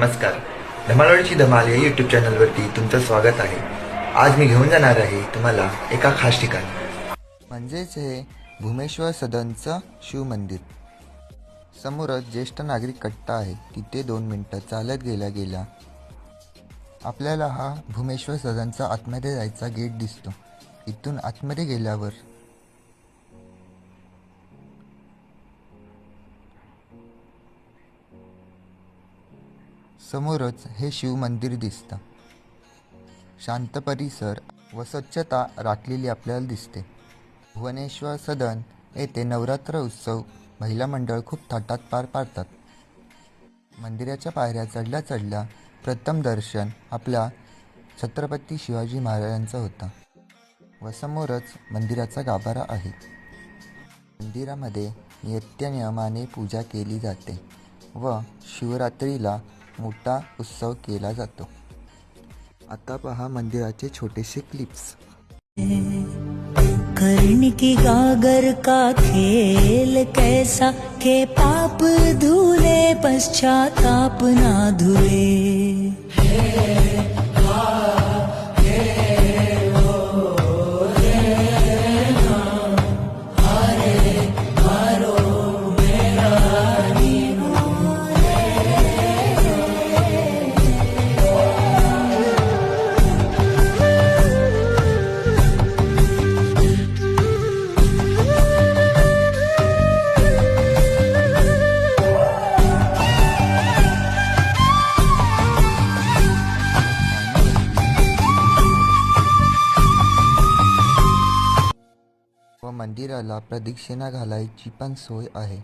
नमस्कार. धमालवाडीची धमाल या यूट्यूब चॅनलवरती तुमचं स्वागत आहे. आज मी घेऊन जाणार आहे तुम्हाला एका खास ठिकाणी, म्हणजेच हे भूमेश्वर सदनचं शिव मंदिर. समोरच ज्येष्ठ नागरिक कट्टा आहे, तिथे 2 मिनिटं चालत गेल्या आपल्याला हा भूमेश्वर सदनचा आतमध्ये जायचा गेट दिसतो. इथून आतमध्ये गेल्यावर समोरच हे शिव मंदिर दिसतं. शांत परिसर व स्वच्छता राखलेली आपल्याला दिसते. भुवनेश्वर सदन येथे नवरात्र उत्सव महिला मंडळ खूप थाटात पार पाडतात. मंदिराच्या पायऱ्या चढल्या प्रथम दर्शन आपल्या छत्रपती शिवाजी महाराजांचं होतं व समोरच मंदिराचा गाभारा आहे. मंदिरामध्ये नियमाने पूजा केली जाते व शिवरात्रीला मोठा उत्सव केला जातो. आता पहा मंदिराचे छोटेसे क्लिप्स. कर्ण की गागर का खेल कैसा के पाप धुले पश्चाताप ना धुले. व मंदिराला प्रदक्षिणा घालायची पण सोय आहे.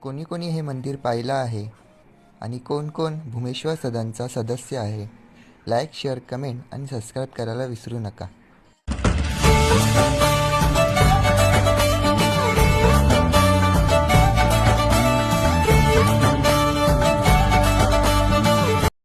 कोणी कोणी हे मंदिर पाहिलं आहे आणि कोण कोण भूमेश्वर सदनचा सदस्य आहे. लाईक, शेअर, कमेंट आणि सबस्क्राईब करायला विसरू नका.